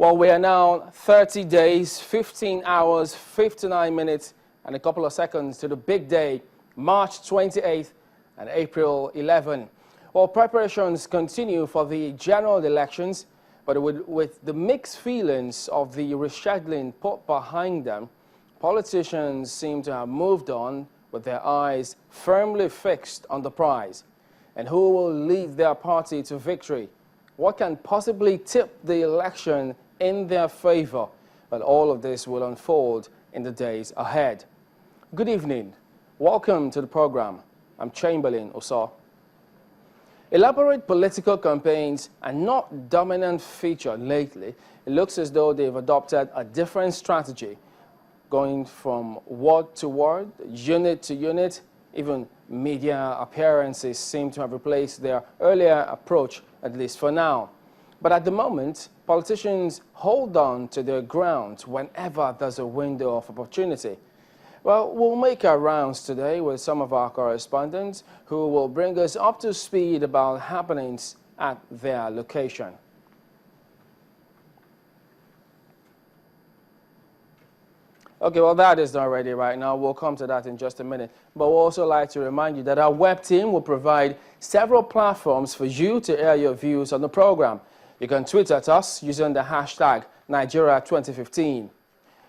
Well, we are now 30 days, 15 hours, 59 minutes, and a couple of seconds to the big day, March 28th and April 11. Well, preparations continue for the general elections, but with the mixed feelings of the rescheduling put behind them, politicians seem to have moved on with their eyes firmly fixed on the prize. And who will lead their party to victory? What can possibly tip the election in their favor? But all of this will unfold in the days ahead. Good evening. Welcome to the program. I'm Chamberlain Oso. Elaborate political campaigns are not dominant feature lately. It looks as though they've adopted a different strategy, going from word to word, unit to unit. Even media appearances seem to have replaced their earlier approach, at least for now. But at the moment, politicians hold on to their ground whenever there's a window of opportunity. Well, we'll make our rounds today with some of our correspondents who will bring us up to speed about happenings at their location. Okay, well, that is not ready right now. We'll come to that in just a minute. But we'll also like to remind you that our web team will provide several platforms for you to air your views on the program. You can tweet at us using the hashtag Nigeria2015.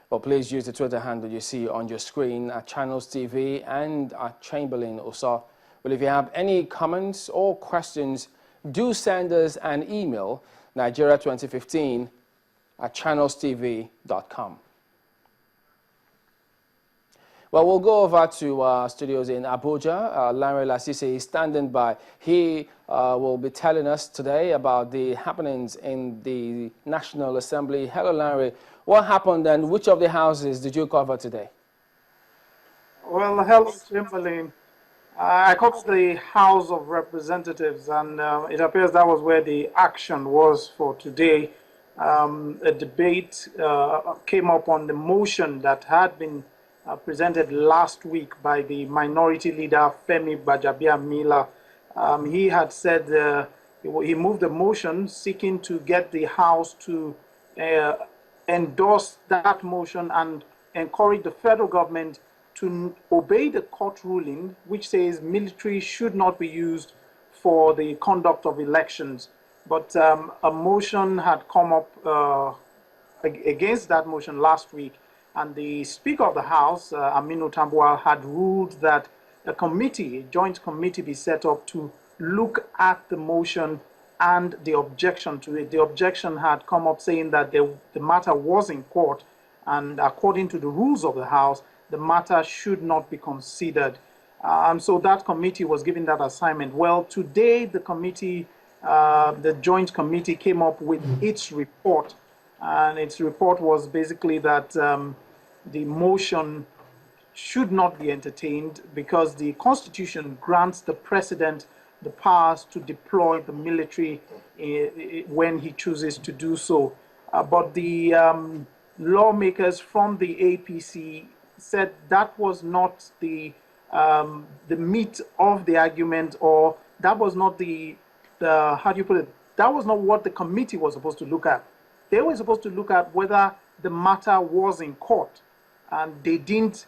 Or please use the Twitter handle you see on your screen at Channels TV and at Chamberlain Oso. Well, if you have any comments or questions, do send us an email, Nigeria2015 at channelstv.com. Well, we'll go over to our studios in Abuja. Lanre Lasisi is standing by. He will be telling us today about the happenings in the National Assembly. Hello, Lanre. What happened and which of the houses did you cover today? Well, hello, Chamberlain. I covered the House of Representatives, and it appears that was where the action was for today. A debate came up on the motion that had been presented last week by the minority leader Femi Gbajabiamila. He had said he moved a motion seeking to get the House to endorse that motion and encourage the federal government to obey the court ruling, which says military should not be used for the conduct of elections. But a motion had come up against that motion last week. And the Speaker of the House, Aminu Tambuwal, had ruled that a committee, a joint committee, be set up to look at the motion and the objection to it. The objection had come up saying that the matter was in court, and according to the rules of the House, the matter should not be considered. And so that committee was given that assignment. Well, today the committee, the joint committee, came up with its report. And its report was basically that the motion should not be entertained because the Constitution grants the President the powers to deploy the military when he chooses to do so. But the lawmakers from the APC said that was not the meat of the argument, or that was not how do you put it? That was not what the committee was supposed to look at. They were supposed to look at whether the matter was in court, and they didn't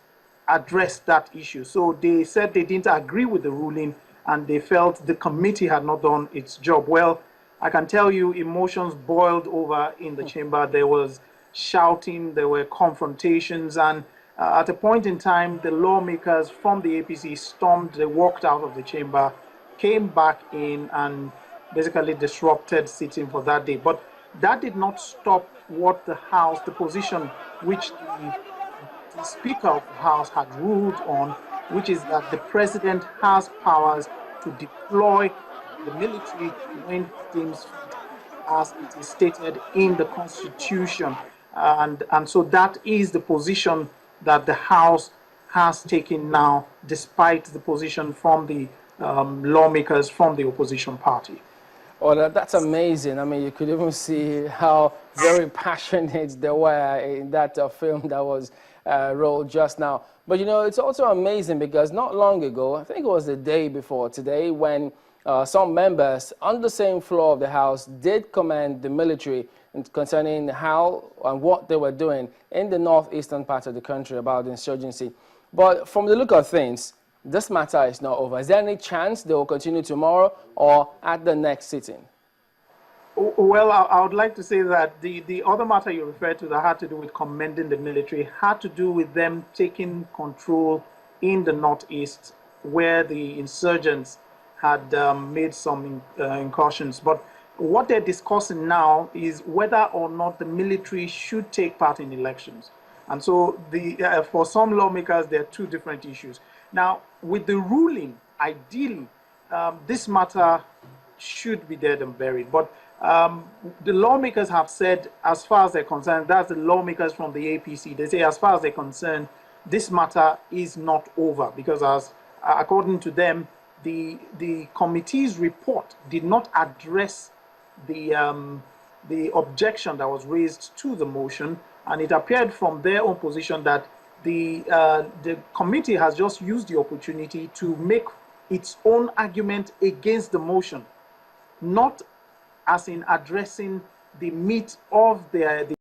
address that issue. So they said they didn't agree with the ruling, and they felt the committee had not done its job. Well, I can tell you emotions boiled over in the chamber. There was shouting, there were confrontations, and at a point in time, the lawmakers from the APC stormed, they walked out of the chamber, came back in, and basically disrupted sitting for that day. But that did not stop what the House, the position which the Speaker of the House had ruled on, which is that the President has powers to deploy the military when it deems fit, as it is stated in the Constitution. And so that is the position that the House has taken now, despite the position from the lawmakers from the opposition party. Oh, that's amazing. I mean, you could even see how very passionate they were in that film that was rolled just now. But, you know, it's also amazing because not long ago, I think it was the day before today, when some members on the same floor of the House did commend the military concerning how and what they were doing in the northeastern part of the country about the insurgency. But from the look of things, this matter is not over. Is there any chance they will continue tomorrow or at the next sitting? Well, I would like to say that the other matter you referred to that had to do with commending the military had to do with them taking control in the northeast, where the insurgents had made some incursions. But what they're discussing now is whether or not the military should take part in elections. And so for some lawmakers, there are two different issues. Now, with the ruling, ideally, this matter should be dead and buried. But the lawmakers have said, as far as they're concerned, that's the lawmakers from the APC, they say as far as they're concerned, this matter is not over, because according to them, the committee's report did not address the objection that was raised to the motion, and it appeared from their own position that the committee has just used the opportunity to make its own argument against the motion, not as in addressing the meat of the